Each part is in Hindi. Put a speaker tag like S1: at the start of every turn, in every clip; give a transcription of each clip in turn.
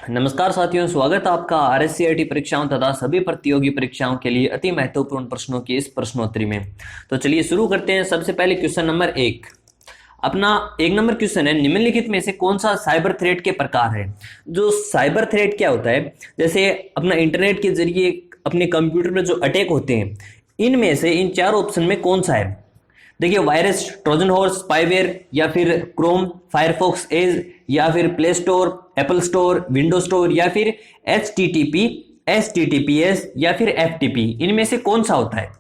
S1: नमस्कार साथियों, स्वागत है आपका आरएससीआईटी परीक्षाओं तथा सभी प्रतियोगी परीक्षाओं के लिए अति महत्वपूर्ण प्रश्नों की इस प्रश्नोत्तरी में। तो चलिए शुरू करते हैं। सबसे पहले क्वेश्चन नंबर एक। अपना एक नंबर क्वेश्चन है, निम्नलिखित में से कौन सा साइबर थ्रेट के प्रकार है। जो साइबर थ्रेट क्या होता है, जैसे अपना इंटरनेट के जरिए अपने कंप्यूटर में जो अटैक होते हैं, इनमें से इन चार ऑप्शन में कौन सा है। देखिए, वायरस, ट्रोजन हॉर्स, स्पाईवेयर, या फिर क्रोम, फायरफॉक्स एज, या फिर play store, Apple store, window store, या फिर HTTP, HTTPS, या फिर FTP, इनमें से कौन सा होता है।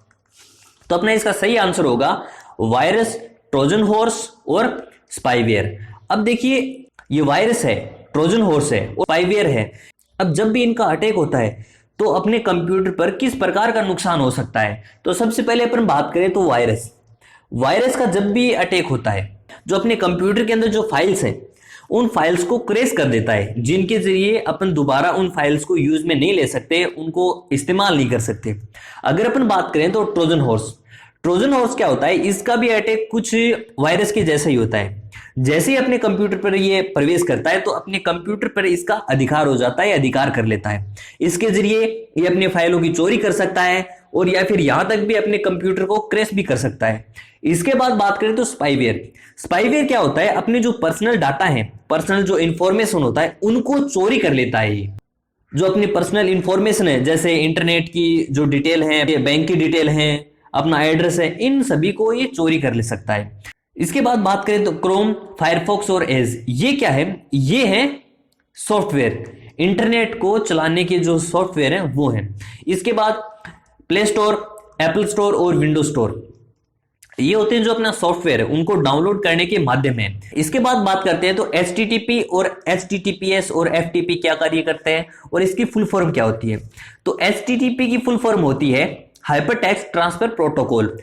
S1: तो अपना इसका सही आंसर होगा वायरस, ट्रोजन हॉर्स और स्पाईवेयर। अब देखिए, ये वायरस है, ट्रोजन हॉर्स है और स्पाईवेयर है। अब जब भी इनका अटैक होता है तो अपने कंप्यूटर पर किस प्रकार का नुकसान हो सकता है। तो सबसे पहले अपन बात करें तो वायरस का जब भी अटैक होता है, जो अपने कंप्यूटर के अंदर जो फाइल्स हैं, उन फाइल्स को क्रैश कर देता है, जिनके जरिए अपन दोबारा उन फाइल्स को यूज में नहीं ले सकते, उनको इस्तेमाल नहीं कर सकते। अगर अपन बात करें तो ट्रोजन हॉर्स क्या होता है, इसका भी अटैक कुछ वायरस के जैसा ही होता है। जैसे ही अपने कंप्यूटर पर ये प्रवेश करता है तो अपने कंप्यूटर पर इसका अधिकार हो जाता है, अधिकार कर लेता है। इसके जरिए ये अपने फाइलों की चोरी कर सकता है और या फिर यहां तक भी अपने कंप्यूटर को क्रैश भी कर सकता है। इसके बाद बात करें तो स्पाईवेयर क्या होता है, अपने जो पर्सनल डाटा है, पर्सनल जो इंफॉर्मेशन होता है, उनको चोरी कर लेता है। ये जो अपनी पर्सनल इंफॉर्मेशन है, जैसे इंटरनेट की जो डिटेल है, बैंक की डिटेल है, अपना एड्रेस है, इन सभी को ये चोरी कर ले सकता है। इसके बाद बात करें तो क्रोम, फायरफॉक्स और एज, ये क्या है, ये है सॉफ्टवेयर, इंटरनेट को चलाने के जो सॉफ्टवेयर है वो है। इसके बाद प्ले स्टोर, एप्पल स्टोर और विंडो स्टोर, ये होते हैं जो अपना सॉफ्टवेयर है, उनको डाउनलोड करने के माध्यम है। इसके बाद बात करते हैं तो HTTP और HTTPS और FTP क्या कार्य करते हैं और इसकी फुल फॉर्म क्या होती है। तो HTTP की फुल फॉर्म होती है hyper text transfer protocol,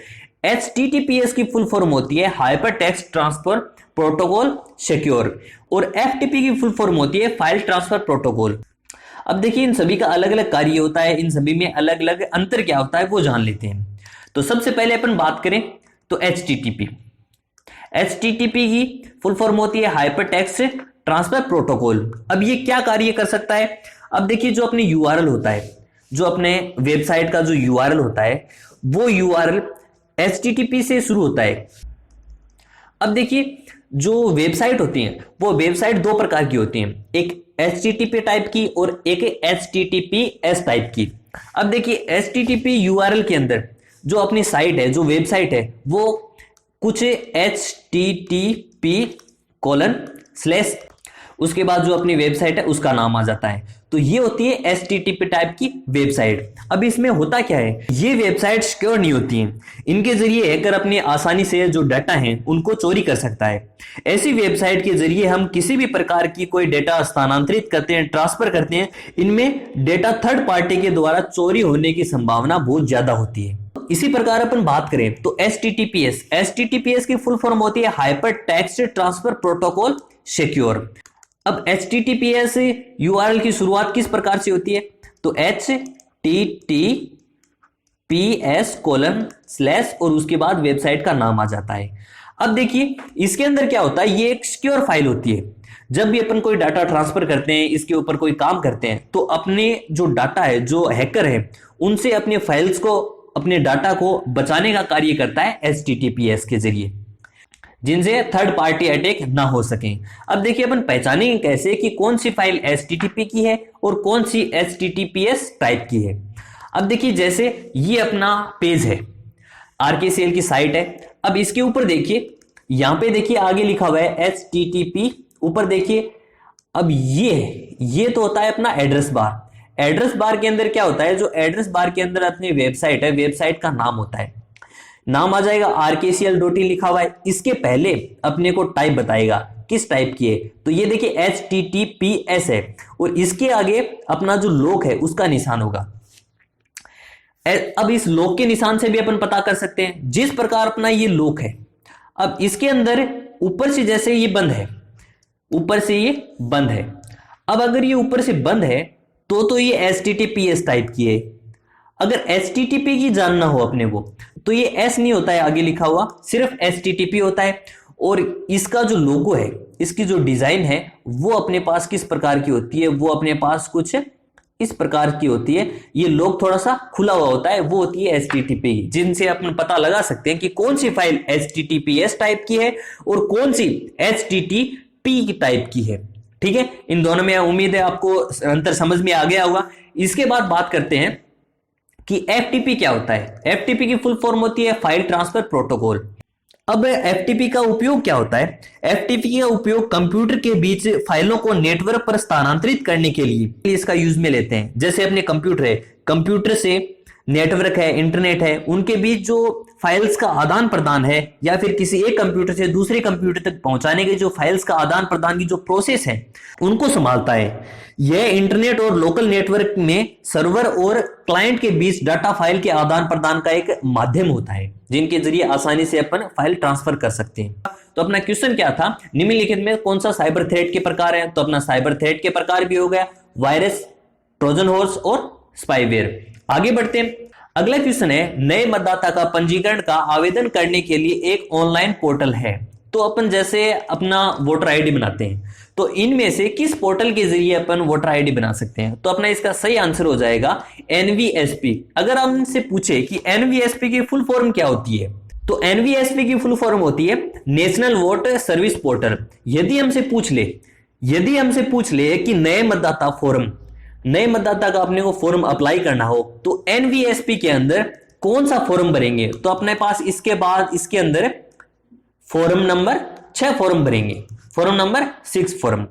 S1: HTTPS की फुल फॉर्म होती है hyper text transfer protocol secure, और FTP की फुल फॉर्म होती है फाइल ट्रांसफर प्रोटोकॉल। अब देखिए, इन सभी का अलग अलग कार्य होता है, इन सभी में अलग अलग अंतर क्या होता है वो जान लेते हैं। तो सबसे पहले अपन बात करें तो HTTP की फुल फॉर्म होती है हाइपर टेक्स्ट ट्रांसफर प्रोटोकॉल। अब ये क्या कार्य कर सकता है। अब देखिए, जो अपने URL होता है, जो अपने वेबसाइट का जो URL होता है, वो URL HTTP से शुरू होता है। अब देखिए, जो वेबसाइट होती हैं वो वेबसाइट दो प्रकार की होती हैं, एक HTTP टाइप की और एक HTTPS टाइप की। अब देखिए, HTTP URL के अंदर जो अपनी साइट है, जो वेबसाइट है, वो कुछ HTTP:/ उसके बाद जो अपनी वेबसाइट है उसका नाम आ जाता है। तो ये होती है HTTP टाइप की वेबसाइट। अब इसमें होता क्या है, ये वेबसाइट सिक्योर नहीं होती हैं, इनके जरिए हैकर अपनी आसानी से जो डाटा है उनको चोरी कर सकता है। ऐसी वेबसाइट के जरिए हम किसी भी प्रकार की कोई डेटा स्थानांतरित करते हैं, ट्रांसफर करते हैं, इनमें डेटा थर्ड पार्टी के द्वारा चोरी होने की संभावना बहुत ज्यादा होती है। इसी प्रकार अपन बात करें तो HTTPS की फुल फॉर्म होती है hyper text transfer protocol secure. अब HTTPS URL की शुरुआत किस प्रकार से होती है, तो HTTPS:/ और उसके बाद वेबसाइट का नाम आ जाता है। अब देखिए, इसके अंदर क्या होता है, ये एक सिक्योर फाइल होती है। जब भी अपन कोई डाटा ट्रांसफर करते हैं, इसके ऊपर कोई काम करते हैं, तो अपने जो डाटा है, जो हैकर है, उनसे अपने फाइल्स को, अपने डाटा को बचाने का कार्य करता है HTTPS के जरिए, जिनसे थर्ड पार्टी अटैक ना हो सके। अब देखिए, अपन पहचानेंगे कैसे कि कौन सी फाइल HTTP की है और कौन सी HTTPS टाइप की है। अब देखिए, जैसे ये अपना पेज है, RKCL की साइट है। अब इसके ऊपर देखिए, यहां पे देखिए आगे लिखा हुआ है HTTP, ऊपर देखिए। अब ये तो होता है अपना एड्रेस बार। एड्रेस बार के अंदर क्या होता है, जो एड्रेस बार के अंदर अपनी वेबसाइट है, वेबसाइट का नाम होता है, नाम आ जाएगा RKCL.in लिखा हुआ है। इसके पहले अपने को टाइप बताएगा किस टाइप की है, तो ये देखिए HTTPS है, और इसके आगे अपना जो लोक है उसका निशान होगा। अब इस लोक के निशान से भी अपन पता कर सकते हैं, जिस प्रकार अपना ये लोक है। अब इसके अंदर ऊपर से जैसे ये बंद है, ऊपर से ये बंद है। अब अगर ये ऊपर से बंद है तो ये HTTPS टाइप की है। अगर HTTP की जानना हो अपने को, तो ये S नहीं होता है आगे लिखा हुआ, सिर्फ HTTP होता है। और इसका जो लोगो है, इसकी जो डिजाइन है वो अपने पास किस प्रकार की होती है, वो अपने पास कुछ इस प्रकार की होती है। ये लोग थोड़ा सा खुला हुआ होता है, वो होती है HTTP, जिनसे अपन पता लगा सकते हैं कि कौन सी फाइल HTTPS टाइप की है और कौन सी HTTP टाइप की है। ठीक है, इन दोनों में उम्मीद है आपको अंतर समझ में आ गया होगा। इसके बाद बात करते हैं कि FTP क्या होता है। FTP की फुल फॉर्म होती है फाइल ट्रांसफर प्रोटोकॉल। अब FTP का उपयोग क्या होता है? FTP का उपयोग कंप्यूटर के बीच फाइलों को नेटवर्क पर स्थानांतरित करने के लिए इसका यूज में लेते हैं। जैसे अपने कंप्यूटर है, कंप्यूटर से नेटवर्क है, इंटरनेट है, उनके बीच जो फाइल्स का आदान प्रदान है या फिर किसी एक कंप्यूटर से दूसरे कंप्यूटर तक पहुंचाने के जो फाइल्स का आदान प्रदान की जो प्रोसेस है उनको संभालता है। यह इंटरनेट और लोकल नेटवर्क में सर्वर और क्लाइंट के बीच डाटा फाइल के आदान प्रदान का एक माध्यम होता है, जिनके जरिए आसानी से अपन फाइल ट्रांसफर कर सकते हैं। तो अपना क्वेश्चन क्या था, निम्नलिखित में कौन सा साइबर थ्रेट के प्रकार है? तो अपना साइबर थ्रेट के प्रकार भी हो गया वायरस, ट्रोजन हॉर्स और स्पाईवेयर। आगे बढ़ते हैं। अगला क्वेश्चन है, नए मतदाता का पंजीकरण का आवेदन करने के लिए एक ऑनलाइन पोर्टल है। तो अपन जैसे अपना वोटर आईडी बनाते हैं, तो इनमें से किस पोर्टल के जरिए अपन वोटर आईडी बना सकते हैं? तो अपना इसका सही आंसर हो जाएगा NVSP। अगर हमसे पूछे कि NVSP की फुल फॉर्म क्या होती है, तो NVSP की फुल फॉर्म होती है नेशनल वोट सर्विस पोर्टल। यदि हमसे पूछ ले कि नए मतदाता का अपने को फॉर्म अप्लाई करना हो तो NVSP के अंदर कौन सा फॉर्म भरेंगे? तो अपने पास इसके बाद इसके अंदर फॉर्म नंबर 6 फॉर्म भरेंगे, फॉर्म नंबर 6 फॉर्म।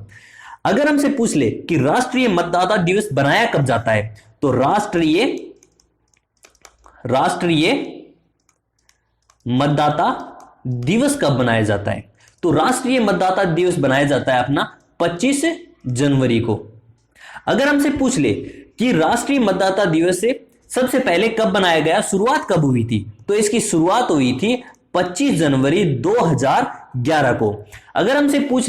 S1: अगर हमसे पूछ ले कि राष्ट्रीय मतदाता दिवस बनाया कब जाता है, तो राष्ट्रीय मतदाता दिवस कब बनाया जाता है? तो राष्ट्रीय मतदाता दिवस बनाया जाता है अपना 25 जनवरी को। अगर हमसे पूछ ले कि राष्ट्रीय मतदाता दिवस से सबसे पहले कब बनाया गया, शुरुआत कब हुई थी, तो इसकी शुरुआत हुई थी 25 जनवरी 2011 को। अगर हमसे पूछ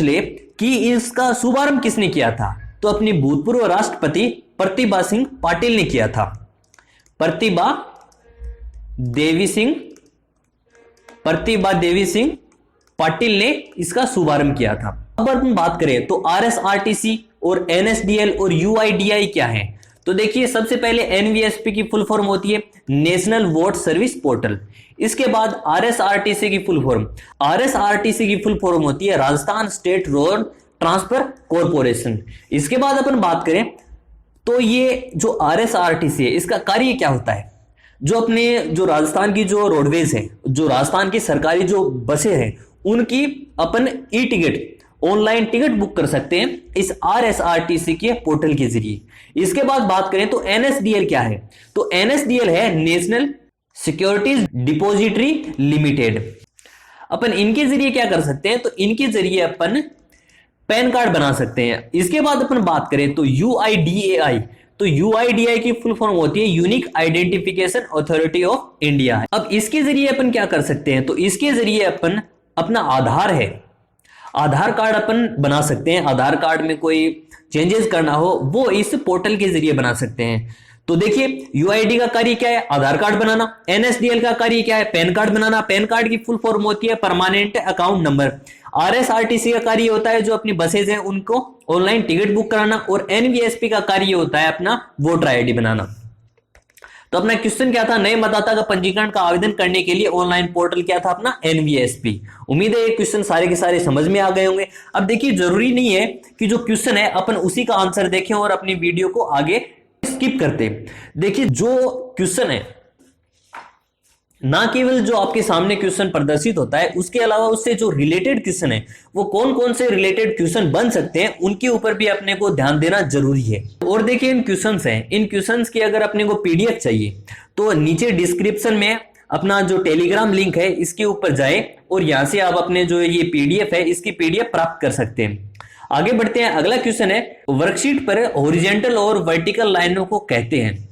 S1: ले कि इसका शुभारंभ किसने किया था, तो अपनी भूतपूर्व राष्ट्रपति प्रतिभा सिंह पाटिल ने किया था। प्रतिभा देवी सिंह पाटिल ने इसका शुभारंभ किया था। अब हम बात करें तो RSRTC और NSDL और UIDAI क्या है? तो देखिए, सबसे पहले NVSP की फुल फॉर्म होती है नेशनल वोट सर्विस पोर्टल। इसके बाद RSRTC की फुल फॉर्म होती है Rajasthan state road transfer corporation. इसके बाद अपन बात करें तो ये जो RSRTC है, इसका कार्य क्या होता है? जो राजस्थान की जो रोडवेज है, जो राजस्थान की सरकारी जो बसें हैं, उनकी अपन e ticket, online ticket book कर सकते हैं इस RSRTC के पोर्टल के जरिए। इसके बाद बात करें तो NSDL क्या है? तो NSDL है नेशनल सिक्योरिटीज डिपॉजिटरी लिमिटेड। अपन इनके जरिए क्या कर सकते हैं? तो इनके जरिए अपन पैन कार्ड बना सकते हैं। इसके बाद अपन बात करें तो UIDAI, तो UIDAI की फुल फॉर्म होती है unique identification authority of India. अब इसके जरिए अपन क्या कर सकते हैं? तो इसके जरिए अपन अपना आधार कार्ड अपन बना सकते हैं। आधार कार्ड में कोई चेंजेस करना हो वो इस पोर्टल के जरिए बना सकते हैं। तो देखिए, UID का कार्य क्या है? आधार कार्ड बनाना। NSDL का कार्य क्या है? पैन कार्ड बनाना। पैन कार्ड की फुल फॉर्म होती है परमानेंट अकाउंट नंबर। RSRTC का कार्य होता है जो अपनी बसेज हैं उनको ऑनलाइन टिकट बुक कराना, और NVSP का कार्य होता है अपना वोटर आईडी बनाना। तो अपना क्वेश्चन क्या था? नए मतदाता का पंजीकरण का आवेदन करने के लिए ऑनलाइन पोर्टल क्या था? अपना NVSP। उम्मीद है ये क्वेश्चन सारे के सारे समझ में आ गए होंगे। अब देखिए, जरूरी नहीं है कि जो क्वेश्चन है अपन उसी का आंसर देखें और अपनी वीडियो को आगे स्किप करते। देखिए, जो क्वेश्चन है, ना केवल जो आपके सामने क्वेश्चन प्रदर्शित होता है, उसके अलावा उससे जो रिलेटेड क्वेश्चन है, वो कौन कौन से रिलेटेड क्वेश्चन बन सकते हैं, उनके ऊपर भी अपने को ध्यान देना जरूरी है। और देखिए, इन क्वेश्चंस की अगर अपने को PDF चाहिए तो नीचे डिस्क्रिप्शन में अपना जो टेलीग्राम लिंक है इसके ऊपर जाए और यहां से आप अपने जो ये PDF है इसकी PDF प्राप्त कर सकते हैं। आगे बढ़ते हैं। अगला क्वेश्चन है, वर्कशीट पर हॉरिजॉन्टल और वर्टिकल लाइनों को कहते हैं।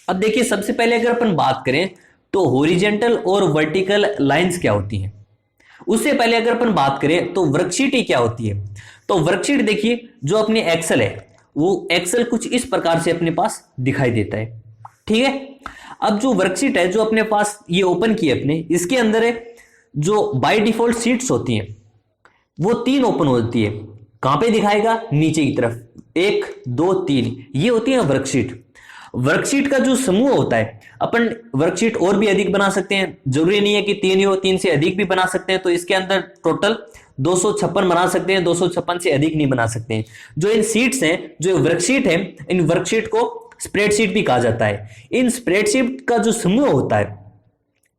S1: अब देखिए, सबसे पहले अगर अपन बात करें तो हॉरिजॉन्टल और वर्टिकल लाइंस क्या होती हैं, उससे पहले अगर अपन बात करें तो वर्कशीट ही क्या होती है। तो वर्कशीट देखिए, जो अपनी एक्सेल है वो एक्सेल कुछ इस प्रकार से अपने पास दिखाई देता है। ठीक है, अब जो वर्कशीट है जो अपने पास ये ओपन की है अपने, इसके अंदर है जो बाय डिफॉल्ट सीट्स होती हैं वो 3 ओपन होती है। कहां पे दिखाएगा? नीचे की तरफ, 1 2 3, ये होती है वर्कशीट। वर्कशीट का जो समूह होता है, अपन वर्कशीट और भी अधिक बना सकते हैं, जरूरी नहीं है कि 3 ही हो, 3 से अधिक भी बना सकते हैं। तो इसके अंदर टोटल 256 बना सकते हैं, 256 से अधिक नहीं बना सकते हैं। जो इन सीट्स हैं, जो वर्कशीट है, इन वर्कशीट को स्प्रेडशीट भी कहा जाता है। इन स्प्रेडशीट का जो समूह होता है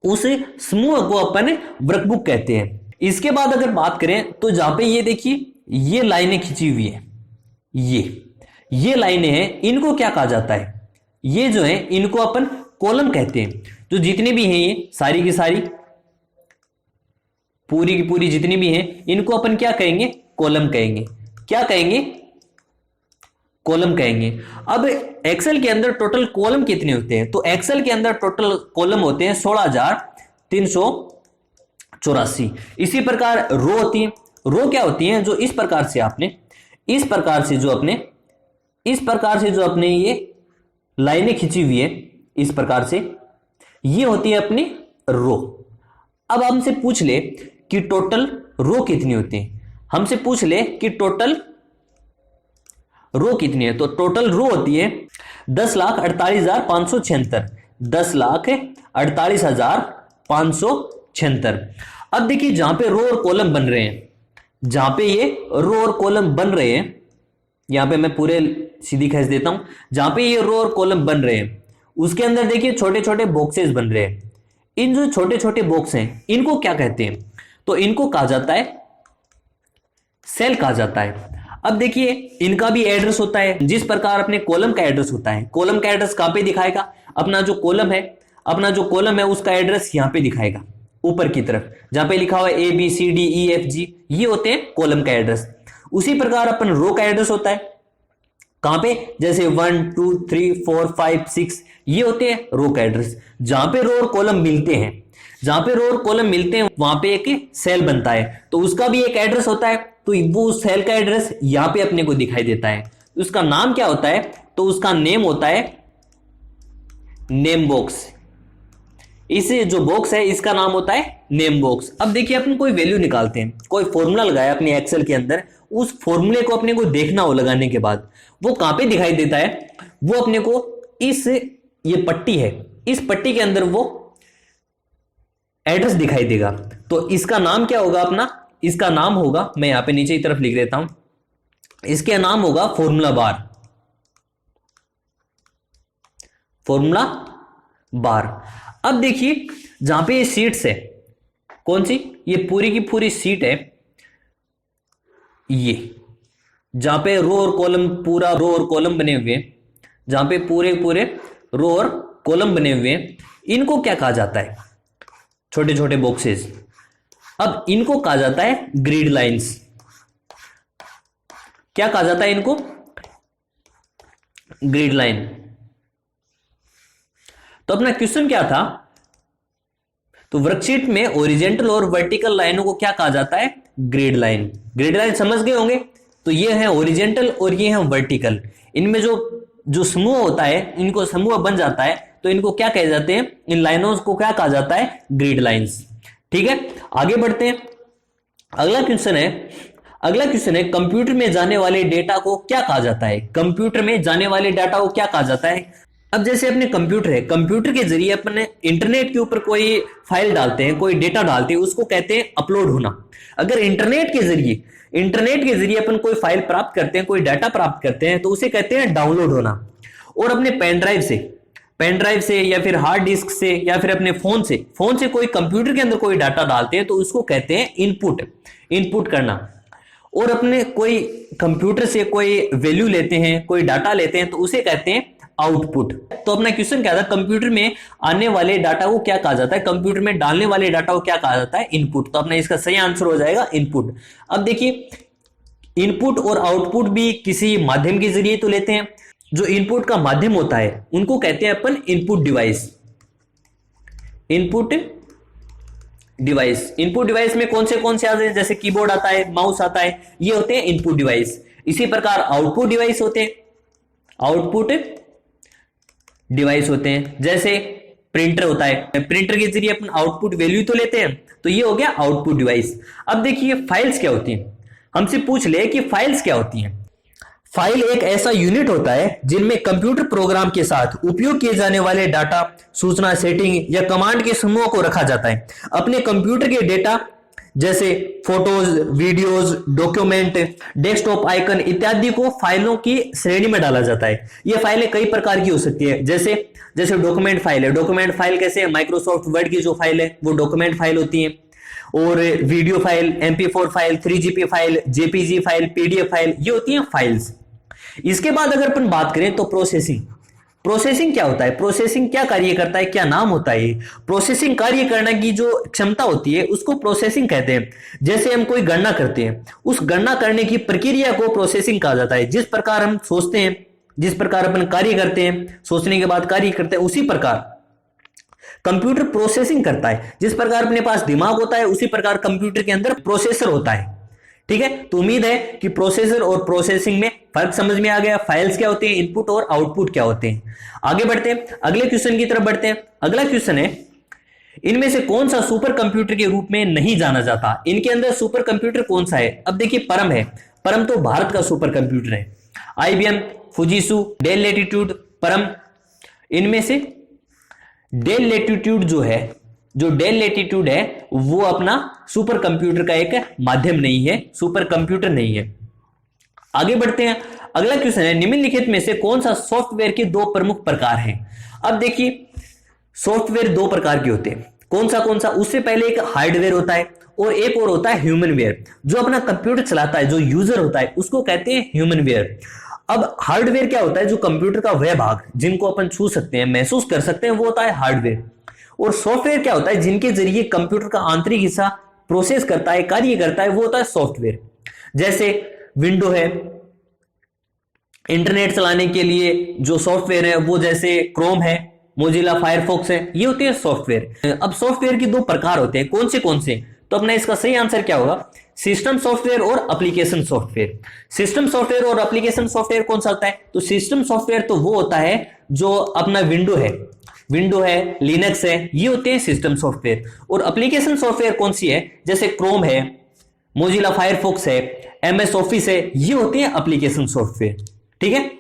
S1: उस समूह को अपन वर्कबुक कहते हैं। इसके बाद अगर बात करें तो जहां पे ये देखिए ये लाइनें खींची हुई है, ये लाइनें हैं, इनको क्या कहा जाता है? ये जो है इनको अपन कॉलम कहते हैं। जो जितने भी हैं ये सारी की सारी, पूरी की पूरी जितनी भी हैं, इनको अपन क्या कहेंगे? कॉलम कहेंगे। क्या कहेंगे? कॉलम कहेंगे। अब एक्सेल के अंदर टोटल कॉलम कितने होते हैं? तो एक्सेल के अंदर टोटल कॉलम होते हैं 16,384। इसी प्रकार रो होती है। रो क्या होती है? जो इस प्रकार से आपने जो अपने ये लाइनें खींची हुई है, इस प्रकार से, ये होती है अपनी रो। अब हमसे पूछ ले कि टोटल रो कितनी होती है, हमसे पूछ ले कि टोटल रो कितनी है, तो टोटल रो होती है 10,48,576। 10,48,576। अब देखिए जहां पे रो और कॉलम बन रहे हैं, जहां पे ये रो और कॉलम बन रहे हैं, यहां पे मैं पूरे सीधी खींच देता हूं, जहां पे ये रो और कॉलम बन रहे हैं उसके अंदर देखिए छोटे छोटे बॉक्सेस बन रहे हैं। इन जो छोटे छोटे बॉक्स हैं इनको क्या कहते हैं? तो इनको कहा जाता है सेल कहा जाता है। अब देखिए इनका भी एड्रेस होता है, जिस प्रकार अपने कॉलम का एड्रेस होता है। कॉलम का एड्रेस कहां पे दिखाएगा? अपना जो कॉलम है उसका एड्रेस यहां पे दिखाएगा, ऊपर की तरफ, जहां पे लिखा हुआ है ABCDEFG, ये होते हैं कॉलम का एड्रेस। उसी प्रकार अपन रो का एड्रेस होता है, कहां पे? जैसे 1 2 3 4 5 6, ये होते हैं रो का एड्रेस। जहां पे रो और कॉलम मिलते हैं, वहां पे एक सेल बनता है, तो उसका भी एक एड्रेस होता है। तो वो उस सेल का एड्रेस यहां पे अपने को दिखाई देता है। उसका नाम क्या होता है? तो उसका नेम होता है नेम बॉक्स। इस जो बॉक्स है इसका नाम होता है नेम बॉक्स। अब देखिए अपन कोई वैल्यू निकालते हैं, कोई फॉर्मूला लगाया अपने एक्सेल के अंदर, उस फॉर्मूले को अपने को देखना हो, लगाने के बाद वो कहां पे दिखाई देता है? वो अपने को ये पट्टी है, इस पट्टी के अंदर वो एड्रेस दिखाई देगा। तो इसका नाम क्या होगा अपना? इसका नाम होगा, मैं यहां पे नीचे की तरफ लिख देता हूं, इसका नाम होगा फॉर्मूला बार। अब देखिए जहां पे ये सीट्स है, कौन सी? ये पूरी की पूरी सीट है, ये जहां पे रो और कॉलम, पूरा रो और कॉलम बने हुए हैं, जहां पे पूरे रो और कॉलम बने हुए हैं, इनको क्या कहा जाता है? छोटे छोटे बॉक्सेस। अब इनको कहा जाता है ग्रिड लाइंस। क्या कहा जाता है इनको? Grid line. तो अपना क्वेश्चन क्या था? तो वर्कशीट में ओरिजेंटल और वर्टिकल लाइनों को क्या कहा जाता है? Grid line. ग्रिड लाइन समझ गए होंगे। तो ये है ओरिजेंटल और ये है वर्टिकल। इनमें जो समूह होता है, इनको समूह बन जाता है, तो इनको क्या कहे जाते हैं? इन लाइनों को क्या कहा जाता है? Grid lines. ठीक है, आगे बढ़ते हैं। अगला क्वेश्चन है कंप्यूटर में जाने वाले डेटा को क्या कहा जाता है? कंप्यूटर में जाने वाले डाटा को क्या कहा जाता है? अब जैसे अपने कंप्यूटर है, कंप्यूटर के जरिए अपने इंटरनेट के ऊपर कोई फाइल डालते हैं, कोई डेटा डालते हैं, उसको कहते हैं अपलोड होना। अगर इंटरनेट के जरिए अपन कोई फाइल प्राप्त करते हैं, कोई डाटा प्राप्त करते हैं, तो उसे कहते हैं डाउनलोड होना। और अपने पेन ड्राइव से या फिर हार्ड डिस्क से या फिर अपने फोन से कोई कंप्यूटर के अंदर कोई डाटा डालते हैं, तो उसको कहते हैं इनपुट करना। और अपने कोई कंप्यूटर से कोई वैल्यू लेते हैं, कोई डाटा लेते हैं, तो उसे कहते हैं आउटपुट। तो अपना क्वेश्चन क्या था? कंप्यूटर में आने वाले डाटा को क्या कहा जाता है? कंप्यूटर में डालने वाले डाटा को क्या कहा जाता है? इनपुट। तो अपना इसका सही आंसर हो जाएगा इनपुट। अब देखिए इनपुट और आउटपुट भी किसी माध्यम के जरिए तो लेते हैं। जो इनपुट का माध्यम होता है उनको कहते हैं अपन इनपुट डिवाइस। इनपुट डिवाइस में कौन से आते हैं? जैसे कीबोर्ड आता है, माउस आता है, ये होते हैं इनपुट डिवाइस। इसी प्रकार आउटपुट डिवाइस होते हैं, जैसे प्रिंटर होता है, प्रिंटर के जरिए अपन आउटपुट वैल्यू तो लेते हैं, तो ये हो गया आउटपुट डिवाइस। अब देखिए फाइल्स क्या होती हैं, हमसे पूछ ले कि फाइल्स क्या होती हैं। फाइल एक ऐसा यूनिट होता है जिनमें कंप्यूटर प्रोग्राम के साथ उपयोग किए जाने वाले डाटा, सूचना, सेटिंग या कमांड के समूह को रखा जाता है। अपने कंप्यूटर के डेटा जैसे photos, videos, document, desktop icon इत्यादि को फाइलों की श्रेणी में डाला जाता है। ये फाइलें कई प्रकार की हो सकती है, जैसे जैसे डॉक्यूमेंट फाइल है। डॉक्यूमेंट फाइल कैसे है, माइक्रोसॉफ्ट वर्ड की जो फाइल है वो डॉक्यूमेंट फाइल होती है। और video file, MP4 file, 3GP file, JPG file, PDF file, ये होती है फाइल्स। इसके बाद अगर अपन बात करें तो प्रोसेसिंग। प्रोसेसिंग क्या होता है, प्रोसेसिंग क्या कार्य करता है, क्या नाम होता है। प्रोसेसिंग कार्य करने की जो क्षमता होती है उसको प्रोसेसिंग कहते हैं। जैसे हम कोई गणना करते हैं, उस गणना करने की प्रक्रिया को प्रोसेसिंग कहा जाता है। जिस प्रकार हम सोचते हैं, जिस प्रकार अपन कार्य करते हैं, सोचने के बाद कार्य करते हैं, उसी प्रकार कंप्यूटर प्रोसेसिंग करता है। जिस प्रकार अपने पास दिमाग होता है उसी प्रकार कंप्यूटर के अंदर प्रोसेसर होता है। ठीक है, तो उम्मीद है कि प्रोसेसर और प्रोसेसिंग में फर्क समझ में आ गया। फाइल्स क्या होते हैं, इनपुट और आउटपुट क्या होते हैं। आगे बढ़ते हैं, अगले क्वेश्चन की तरफ बढ़ते हैं। अगला क्वेश्चन है, इनमें से कौन सा सुपर कंप्यूटर के रूप में नहीं जाना जाता। इनके अंदर सुपर कंप्यूटर कौन सा है। अब देखिए परम है, परम तो भारत का सुपर कंप्यूटर है। IBM, फुजीसु, डेल लैटिट्यूड, परम। इनमें से डेल लैटिट्यूड जो डेल लैटिट्यूड है वो अपना सुपर कंप्यूटर का एक माध्यम नहीं है, सुपर कंप्यूटर नहीं है। आगे बढ़ते हैं, अगला क्वेश्चन है, निम्नलिखित में से कौन सा सॉफ्टवेयर के दो प्रमुख प्रकार हैं। अब देखिए सॉफ्टवेयर दो प्रकार के होते हैं, कौन सा। उससे पहले एक हार्डवेयर होता है और एक और होता है ह्यूमनवेयर। जो अपना कंप्यूटर चलाता है, जो यूजर होता है, उसको कहते हैं ह्यूमनवेयर। अब हार्डवेयर क्या होता है, जो कंप्यूटर का वह भाग जिनको अपन छू सकते हैं, महसूस कर सकते हैं, वो होता है हार्डवेयर। और सॉफ्टवेयर क्या होता है, जिनके जरिए कंप्यूटर का आंतरिक हिस्सा प्रोसेस करता है, कार्य करता है, वो होता है सॉफ्टवेयर। जैसे विंडो है, इंटरनेट चलाने के लिए जो सॉफ्टवेयर है वो जैसे क्रोम है, मोजिला फायरफॉक्स है, ये होते हैं सॉफ्टवेयर। अब सॉफ्टवेयर के दो प्रकार होते हैं, कौन से। तो अपना इसका सही आंसर क्या होगा, सिस्टम सॉफ्टवेयर और एप्लीकेशन सॉफ्टवेयर। सिस्टम सॉफ्टवेयर और एप्लीकेशन सॉफ्टवेयर कौन सा होता है, तो सिस्टम सॉफ्टवेयर तो वो होता है जो अपना विंडो है, लिनक्स है, ये होते हैं सिस्टम सॉफ्टवेयर। और एप्लीकेशन सॉफ्टवेयर कौन सी है, जैसे क्रोम है, मोजिला फायरफॉक्स है, MS ऑफिस है, ये होते हैं एप्लीकेशन सॉफ्टवेयर। ठीक है,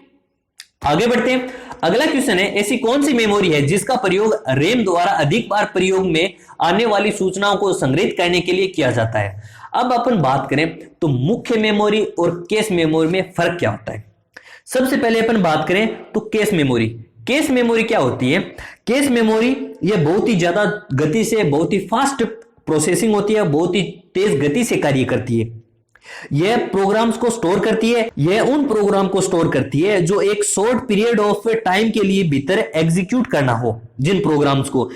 S1: आगे बढ़ते हैं। अगला क्वेश्चन है, ऐसी कौन सी मेमोरी है जिसका प्रयोग रैम द्वारा अधिक बार प्रयोग में आने वाली सूचनाओं को संग्रहित करने के लिए किया जाता है। अब अपन बात करें तो मुख्य मेमोरी और केस मेमोरी में फर्क क्या होता है। सबसे पहले अपन बात करें तो केस मेमोरी। केस मेमोरी क्या होती है, केस मेमोरी ये बहुत ही ज्यादा गति से, बहुत ही फास्ट प्रोसेसिंग होती है, बहुत ही तेज गति से कार्य करती है। यह प्रोग्राम्स को स्टोर करती है, यह उन प्रोग्राम को स्टोर करती है जो एक शॉर्ट पीरियड ऑफ टाइम के लिए भीतर एग्जीक्यूट करना हो। जिन प्रोग्राम्स को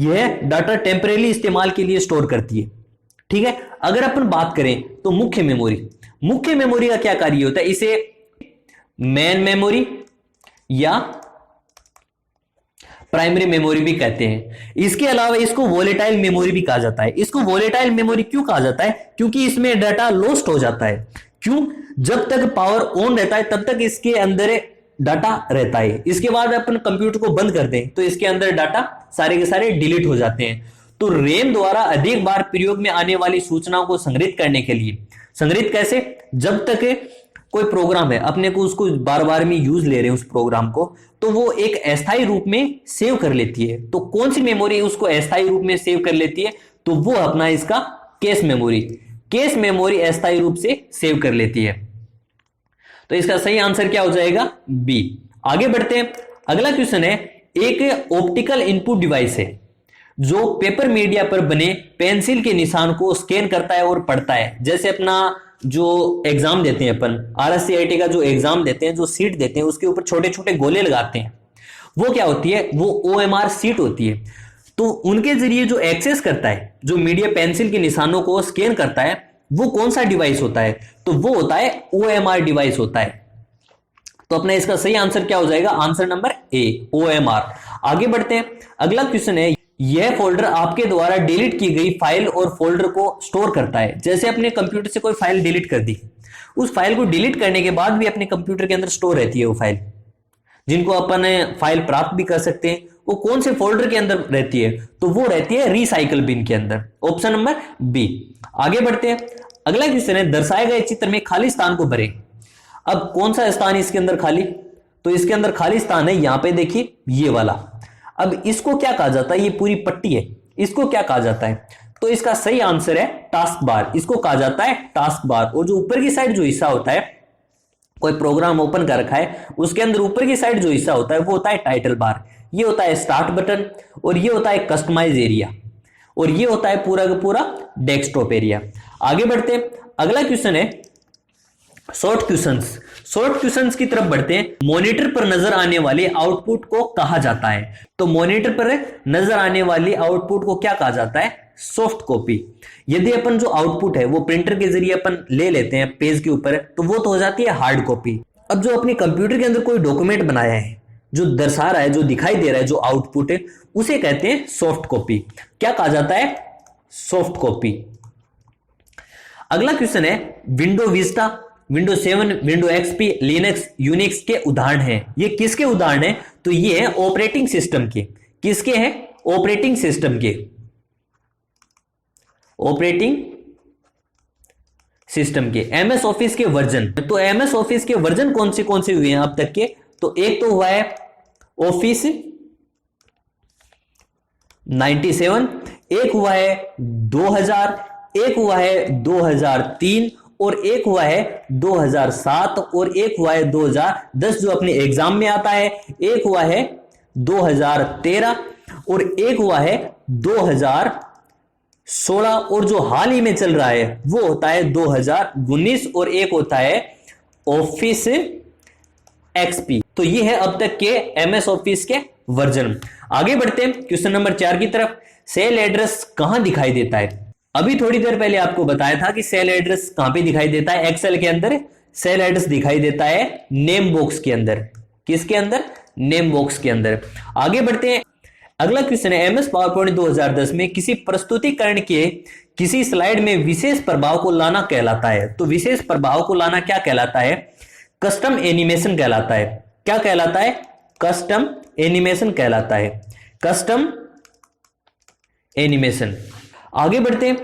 S1: यह डाटा टेम्परेरी इस्तेमाल के लिए स्टोर करती है। ठीक है, अगर अपन बात करें तो मुख्य मेमोरी का क्या कार्य होता है, इसे मेन मेमोरी या प्राइमरी मेमोरी भी कहते हैं। इसके अलावा इसको वोलेटाइल मेमोरी भी कहा जाता है। इसको वोलेटाइल मेमोरी क्यों कहा जाता है, क्योंकि इसमें डाटा लॉस्ट हो जाता है। क्यों, जब तक पावर ऑन रहता है तब तक इसके अंदर डाटा रहता है, इसके बाद अपन कंप्यूटर को बंद कर दें तो इसके अंदर डाटा सारे के सारे डिलीट हो जाते हैं। तो रैम द्वारा अधिक बार प्रयोग में आने वाली सूचनाओं को संग्रहित करने के लिए, संग्रहित कैसे, जब तक कोई प्रोग्राम है अपने को उसको बार बार में यूज ले रहे हैं उस प्रोग्राम को, तो वो एक अस्थायी रूप में सेव कर लेती है। तो कौन सी मेमोरी उसको अस्थायी रूप में सेव कर लेती है, तो वो अपना इसका केस मेमोरी अस्थायी रूप से सेव कर लेती है। तो इसका सही आंसर क्या हो जाएगा, बी। आगे बढ़ते हैं, अगला क्वेश्चन है, एक ऑप्टिकल इनपुट डिवाइस है जो पेपर मीडिया पर बने पेंसिल के निशान को स्कैन करता है और पढ़ता है। जैसे अपना जो एग्जाम देते हैं अपन, RSCIT का जो एग्जाम देते हैं, जो सीट देते हैं, उसके ऊपर छोटे छोटे गोले लगाते हैं, वो क्या होती है, वो OMR सीट होती है। तो उनके जरिए जो एक्सेस करता है, जो मीडिया पेंसिल के निशानों को स्कैन करता है, वो कौन सा डिवाइस होता है, तो वो होता है OMR डिवाइस होता है। तो अपना इसका सही आंसर क्या हो जाएगा, आंसर नंबर ए, OMR। आगे बढ़ते हैं, अगला क्वेश्चन है, यह फोल्डर आपके द्वारा डिलीट की गई फाइल और फोल्डर को स्टोर करता है। जैसे अपने कंप्यूटर से कोई फाइल डिलीट कर दी, उस फाइल को डिलीट करने के बाद भी अपने कंप्यूटर के अंदर स्टोर रहती है वो फाइल, जिनको अपन फाइल प्राप्त भी कर सकते हैं वो कौन से फोल्डर के अंदर रहती है? तो वो रहती है रिसाइकल बिन के अंदर, ऑप्शन नंबर बी। आगे बढ़ते हैं, अगला क्वेश्चन है दर्शाए गए चित्र में खाली स्थान को भरें। अब कौन सा स्थान इसके अंदर खाली? तो इसके अंदर खाली स्थान है यहां पे देखिए ये वाला। अब इसको क्या कहा जाता है? ये पूरी पट्टी है, इसको क्या कहा जाता है? तो इसका सही आंसर है टास्क बार, इसको कहा जाता है टास्क बार। और जो ऊपर की साइड जो हिस्सा होता है, कोई प्रोग्राम ओपन कर रखा है उसके अंदर ऊपर की साइड जो हिस्सा होता है वो होता है टाइटल बार, ये होता है स्टार्ट बटन, और ये होता है कस्टमाइज एरिया, और ये होता है पूरा का पूरा डेस्कटॉप एरिया। आगे बढ़ते हैं, अगला क्वेश्चन है शॉर्ट क्वेश्चंस। शॉर्ट क्वेश्चंस की तरफ बढ़ते हैं। मॉनिटर पर नजर आने वाले आउटपुट को कहा जाता है? तो मॉनिटर पर नजर आने वाली आउटपुट को क्या कहा जाता है? Soft copy. यदि अपन जो आउटपुट है वो प्रिंटर के जरिए अपन ले लेते हैं पेज के ऊपर, तो वो तो हो जाती है हार्ड कॉपी। अब जो अपने कंप्यूटर के अंदर कोई डॉक्यूमेंट बनाया है, जो दर्शा रहा है, जो दिखाई दे रहा है, जो आउटपुट है, उसे कहते हैं सॉफ्ट कॉपी। क्या कहा जाता है? Soft copy. अगला क्वेश्चन है window Vista, window 7, window XP, Linux, Unix के उदाहरण हैं। ये किसके उदाहरण हैं? तो ये है ऑपरेटिंग सिस्टम के। किसके हैं? ऑपरेटिंग सिस्टम के, ऑपरेटिंग सिस्टम के। एमएस ऑफिस के वर्जन, तो एमएस ऑफिस के वर्जन कौन से हुए हैं अब तक के? तो एक तो हुआ है ऑफिस 97, एक हुआ है 2000, एक हुआ है 2003, और एक हुआ है 2007, और एक हुआ है 2010 जो अपने एग्जाम में आता है, एक हुआ है 2013, और एक हुआ है 2016, और जो हाल ही में चल रहा है वो होता है 2019, और एक होता है ऑफिस एक्सपी। तो ये है अब तक के एमएस ऑफिस के वर्जन। आगे बढ़ते हैं क्वेश्चन नंबर 4 की तरफ। सेल एड्रेस कहां दिखाई देता है? अभी थोड़ी देर पहले आपको बताया था कि सेल एड्रेस कहां पे दिखाई देता है। एक्सेल के अंदर सेल एड्रेस दिखाई देता है नेम बॉक्स के अंदर। किसके अंदर? नेम बॉक्स के अंदर। आगे बढ़ते हैं, अगला क्वेश्चन है एमएस पावर पॉइंट 2010 में किसी प्रस्तुतिकरण के किसी स्लाइड में विशेष प्रभाव को लाना कहलाता है। तो विशेष प्रभाव को लाना क्या कहलाता है? कस्टम एनिमेशन कहलाता है। क्या कहलाता है? कस्टम एनिमेशन कहलाता है, कस्टम एनिमेशन। आगे बढ़ते हैं,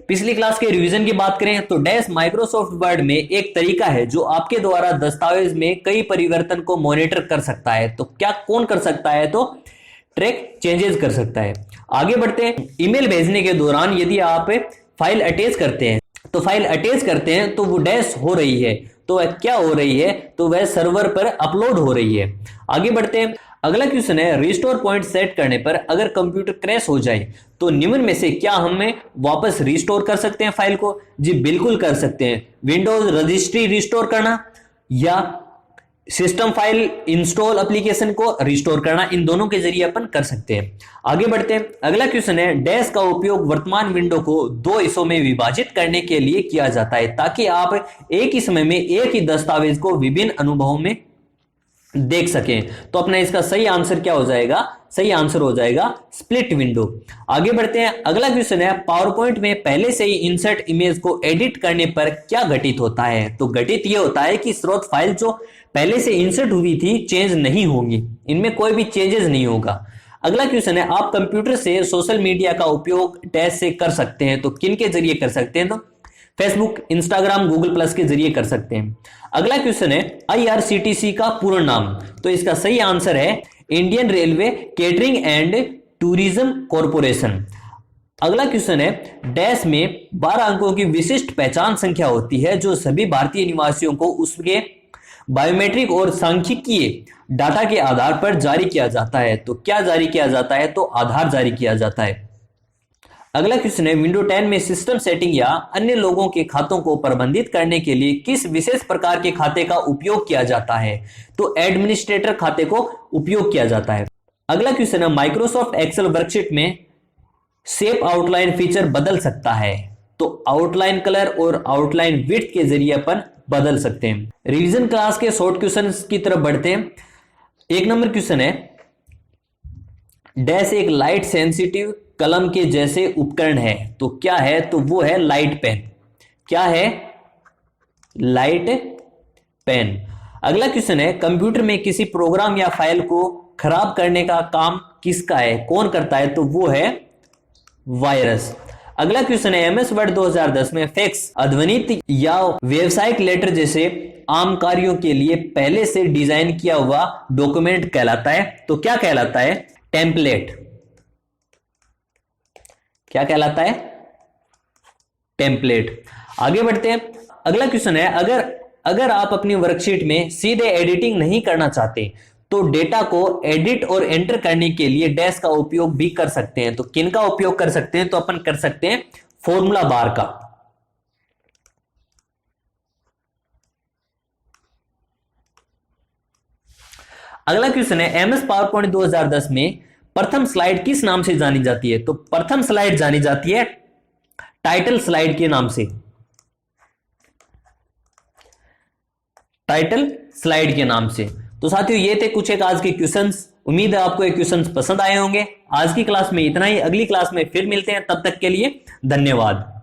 S1: पिछली क्लास के रिवीजन की बात करें तो डैश माइक्रोसॉफ्ट वर्ड में एक तरीका है जो आपके द्वारा दस्तावेज में कई परिवर्तन को मॉनिटर कर सकता है। तो क्या कौन कर सकता है? तो ट्रैक चेंजेस कर सकता है। आगे बढ़ते हैं, ईमेल भेजने के दौरान यदि आप फाइल अटैच करते हैं, तो फाइल अटैच करते हैं तो वो डैश हो रही है, तो वह क्या हो रही है? तो वह सर्वर पर अपलोड हो रही है। आगे बढ़ते हैं, अगला क्वेश्चन है रिस्टोर पॉइंट सेट करने पर अगर कंप्यूटर क्रैश हो जाए तो निम्न में से क्या हमें वापस रिस्टोर कर सकते हैं फाइल को? जी बिल्कुल कर सकते हैं। विंडोज रजिस्ट्री रिस्टोर करना या सिस्टम फाइल इंस्टॉल एप्लीकेशन को रिस्टोर करना, इन दोनों के जरिए अपन कर सकते हैं। आगे बढ़ते हैं, अगला क्वेश्चन है डैश का उपयोग वर्तमान विंडो को 2 हिस्सों में विभाजित करने के लिए किया जाता है ताकि आप एक ही समय में एक ही दस्तावेज को विभिन्न अनुभवों में देख सकें। तो अपना इसका सही आंसर क्या हो जाएगा? सही आंसर हो जाएगा स्प्लिट विंडो। आगे बढ़ते हैं, अगला क्वेश्चन है पावर पॉइंट में पहले से ही इंसर्ट इमेज को एडिट करने पर क्या घटित होता है? तो घटित यह होता है कि स्रोत फाइल जो पहले से इंसर्ट हुई थी चेंज नहीं होगी, इनमें कोई भी चेंजेस नहीं होगा। अगला क्वेश्चन है आप कंप्यूटर से सोशल मीडिया का उपयोग डैश से कर सकते हैं, तो किन के जरिए कर सकते हैं? तो फेसबुक, इंस्टाग्राम, गूगल प्लस के जरिए कर सकते हैं। अगला क्वेश्चन है आईआरसीटीसी का पूर्ण नाम, तो इसका सही आंसर है Indian railway catering and tourism corporation. अगला क्वेश्चन है डैश में 12 अंकों की विशिष्ट पहचान संख्या होती है जो सभी भारतीय निवासियों को उसके बायोमेट्रिक और सांख्यिकीय डाटा के आधार पर जारी किया जाता है। तो क्या जारी किया जाता है? तो आधार जारी किया जाता है। अगला क्वेश्चन है विंडो 10 में सिस्टम सेटिंग या अन्य लोगों के खातों को प्रबंधित करने के लिए किस विशेष प्रकार के खाते का उपयोग किया जाता है? तो एडमिनिस्ट्रेटर खाते को उपयोग किया जाता है। अगला क्वेश्चन है माइक्रोसॉफ्ट एक्सेल वर्कशीट में शेप आउटलाइन फीचर बदल सकता है, तो आउटलाइन कलर और आउटलाइन विड्थ के जरिए अपन बदल सकते हैं। रिवीजन क्लास के शॉर्ट क्वेश्चंस की तरफ बढ़ते हैं। 1 नंबर क्वेश्चन है डैश एक लाइट सेंसिटिव कलम के जैसे उपकरण है, तो क्या है? तो वो है लाइट पेन। क्या है? Light pen. अगला क्वेश्चन है कंप्यूटर में किसी प्रोग्राम या फाइल को खराब करने का काम किसका है, कौन करता है, तो वो है वायरस। अगला क्वेश्चन है एमएस वर्ड 2010 में फैक्स, अध्वनित या व्यावसायिक लेटर जैसे आम कार्यों के लिए पहले से डिजाइन किया हुआ डॉक्यूमेंट कहलाता है, तो क्या कहलाता है, टेम्पलेट। क्या कहलाता है, टेम्पलेट। आगे बढ़ते हैं। अगला क्वेश्चन है अगर आप अपनी वर्कशीट में सीधे एडिटिंग नहीं करना चाहते तो डेटा को एडिट और एंटर करने के लिए डैश का उपयोग भी कर सकते हैं। तो किन का उपयोग कर सकते हैं, तो अपन कर सकते हैं फॉर्मूला बार का। अगला क्वेश्चन है एमएस पावर पॉइंट 2010 में प्रथम स्लाइड किस नाम से जानी जाती है, तो प्रथम स्लाइड जानी जाती है टाइटल स्लाइड के नाम से, टाइटल स्लाइड के नाम से। तो साथियों ये थे कुछ एक आज के क्वेश्चंस। उम्मीद है आपको ये क्वेश्चंस पसंद आए होंगे। आज की क्लास में इतना ही, अगली क्लास में फिर मिलते हैं, तब तक के लिए धन्यवाद।